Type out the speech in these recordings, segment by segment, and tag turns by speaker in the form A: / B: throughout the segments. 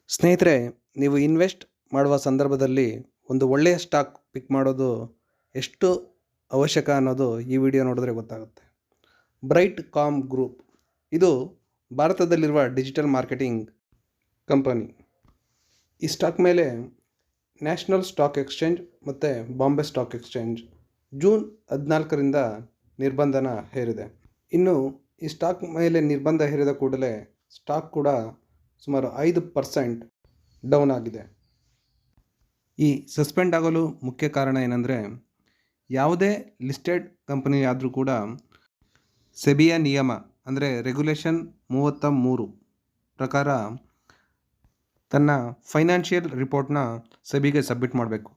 A: ಸ್ನೇಹಿತರೆ, ನೀವು ಇನ್ವೆಸ್ಟ್ ಮಾಡುವ ಸಂದರ್ಭದಲ್ಲಿ ಒಂದು ಒಳ್ಳೆಯ ಸ್ಟಾಕ್ ಪಿಕ್ ಮಾಡೋದು ಎಷ್ಟು ಅವಶ್ಯಕ ಅನ್ನೋದು ಈ ವಿಡಿಯೋ ನೋಡಿದ್ರೆ ಗೊತ್ತಾಗುತ್ತೆ. ಬ್ರೈಟ್ ಕಾಮ್ ಗ್ರೂಪ್ ಇದು ಭಾರತದಲ್ಲಿರುವ ಡಿಜಿಟಲ್ ಮಾರ್ಕೆಟಿಂಗ್ ಕಂಪನಿ. ಈ ಸ್ಟಾಕ್ ಮೇಲೆ ನ್ಯಾಷನಲ್ ಸ್ಟಾಕ್ ಎಕ್ಸ್ಚೇಂಜ್ ಮತ್ತು ಬಾಂಬೆ ಸ್ಟಾಕ್ ಎಕ್ಸ್ಚೇಂಜ್ ಜೂನ್ 14ರಿಂದ ನಿರ್ಬಂಧನ ಹೇರಿದೆ. ಇನ್ನು ಈ ಸ್ಟಾಕ್ ಮೇಲೆ ನಿರ್ಬಂಧ ಹೇರಿದ ಕೂಡಲೇ ಸ್ಟಾಕ್ ಕೂಡ ಸುಮಾರು 5% ಡೌನ್ ಆಗಿದೆ. ಈ ಸಸ್ಪೆಂಡ್ ಆಗಲು ಮುಖ್ಯ ಕಾರಣ ಏನಂದರೆ, ಯಾವುದೇ ಲಿಸ್ಟೆಡ್ ಕಂಪನಿ ಆದರೂ ಕೂಡ ಸೆಬಿಯ ನಿಯಮ ಅಂದರೆ ರೆಗ್ಯುಲೇಷನ್ 33 ಪ್ರಕಾರ ತನ್ನ ಫೈನಾನ್ಷಿಯಲ್ ರಿಪೋರ್ಟ್ನ ಸೆಬಿಗೆ ಸಬ್ಮಿಟ್ ಮಾಡಬೇಕು.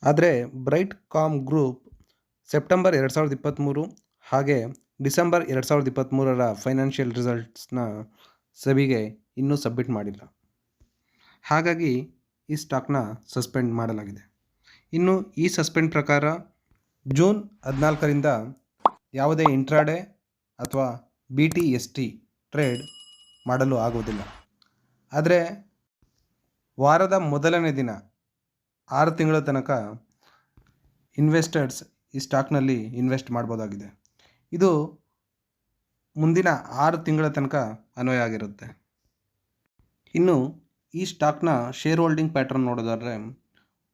A: ಆದರೆ ಬ್ರೈಟ್ ಕಾಮ್ ಗ್ರೂಪ್ ಸೆಪ್ಟೆಂಬರ್ 2023 ಹಾಗೆ ಡಿಸೆಂಬರ್ 2023ರ ಫೈನಾನ್ಷಿಯಲ್ ರಿಸಲ್ಟ್ಸ್ನ ಸೆಬಿಗೆ ಇನ್ನೂ ಸಬ್ಮಿಟ್ ಮಾಡಿಲ್ಲ. ಹಾಗಾಗಿ ಈ ಸ್ಟಾಕ್ನ ಸಸ್ಪೆಂಡ್ ಮಾಡಲಾಗಿದೆ. ಇನ್ನು ಈ ಸಸ್ಪೆಂಡ್ ಪ್ರಕಾರ ಜೂನ್ 14ರಿಂದ ಯಾವುದೇ ಇಂಟ್ರಾಡೇ ಅಥವಾ BTST ಟ್ರೇಡ್ ಮಾಡಲು ಆಗುವುದಿಲ್ಲ. ಆದರೆ ವಾರದ ಮೊದಲನೇ ದಿನ 6 ತಿಂಗಳ ತನಕ ಇನ್ವೆಸ್ಟರ್ಸ್ ಈ ಸ್ಟಾಕ್ನಲ್ಲಿ ಇನ್ವೆಸ್ಟ್ ಮಾಡ್ಬೋದಾಗಿದೆ. ಇದು ಮುಂದಿನ 6 ತಿಂಗಳ ತನಕ ಅನ್ವಯ ಆಗಿರುತ್ತೆ. ಇನ್ನು ಈ ಸ್ಟಾಕ್ನ ಶೇರ್ ಹೋಲ್ಡಿಂಗ್ ಪ್ಯಾಟ್ರನ್ ನೋಡೋದಾದರೆ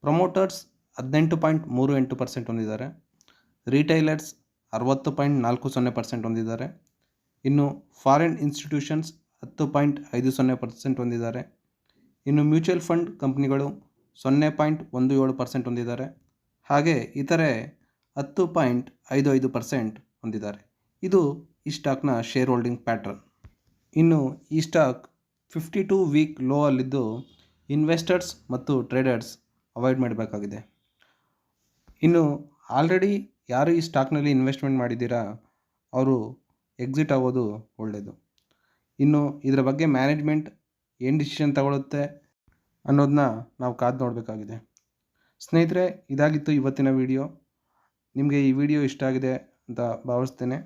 A: ಪ್ರಮೋಟರ್ಸ್ 18.38% ಹೊಂದಿದ್ದಾರೆ, ರಿಟೈಲರ್ಸ್ 60.40% ಹೊಂದಿದ್ದಾರೆ, ಇನ್ನು ಫಾರಿನ್ ಇನ್ಸ್ಟಿಟ್ಯೂಷನ್ಸ್ 10.50% ಹೊಂದಿದ್ದಾರೆ, ಇನ್ನು ಮ್ಯೂಚುವಲ್ ಫಂಡ್ ಕಂಪ್ನಿಗಳು 0.17% ಹೊಂದಿದ್ದಾರೆ, ಹಾಗೆ ಇತರೆ 10.55% ಹೊಂದಿದ್ದಾರೆ. ಇದು ಈ ಸ್ಟಾಕ್ನ ಶೇರ್ ಹೋಲ್ಡಿಂಗ್ ಪ್ಯಾಟ್ರನ್. ಇನ್ನು ಈ ಸ್ಟಾಕ್ 52 ವೀಕ್ ಲೋ ಅಲ್ಲಿದ್ದು ಇನ್ವೆಸ್ಟರ್ಸ್ ಮತ್ತು ಟ್ರೇಡರ್ಸ್ ಅವಾಯ್ಡ್ ಮಾಡಬೇಕಾಗಿದೆ. ಇನ್ನು ಆಲ್ರೆಡಿ ಯಾರು ಈ ಸ್ಟಾಕ್ನಲ್ಲಿ ಇನ್ವೆಸ್ಟ್ಮೆಂಟ್ ಮಾಡಿದ್ದೀರಾ ಅವರು ಎಕ್ಸಿಟ್ ಆಗೋದು ಒಳ್ಳೆಯದು. ಇನ್ನು ಇದರ ಬಗ್ಗೆ ಮ್ಯಾನೇಜ್ಮೆಂಟ್ ಏನು ಡಿಸಿಷನ್ ತಗೊಳುತ್ತೆ ಅನ್ನೋದನ್ನ ನಾವು ಕಾದು ನೋಡಬೇಕಾಗಿದೆ. ಸ್ನೇಹಿತರೆ, ಇದಾಗಿತ್ತು ಇವತ್ತಿನ ವಿಡಿಯೋ. ನಿಮಗೆ ಈ ವಿಡಿಯೋ ಇಷ್ಟ ಆಗಿದೆ ಅಂತ ಭಾವಿಸ್ತೇನೆ.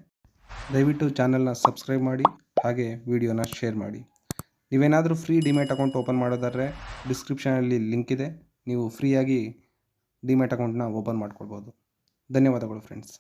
A: ದಯವಿಟ್ಟು ಚಾನಲ್ನ ಸಬ್ಸ್ಕ್ರೈಬ್ ಮಾಡಿ ಹಾಗೆ ವಿಡಿಯೋನ ಶೇರ್ ಮಾಡಿ. ನೀವೇನಾದರೂ ಫ್ರೀ ಡಿಮ್ಯಾಟ್ ಅಕೌಂಟ್ ಓಪನ್ ಮಾಡೋದಾದರೆ ಡಿಸ್ಕ್ರಿಪ್ಷನಲ್ಲಿ ಲಿಂಕ್ ಇದೆ, ನೀವು ಫ್ರೀಯಾಗಿ ಡಿಮ್ಯಾಟ್ ಅಕೌಂಟ್ನ ಓಪನ್ ಮಾಡ್ಕೊಳ್ಬೋದು. ಧನ್ಯವಾದಗಳು ಫ್ರೆಂಡ್ಸ್.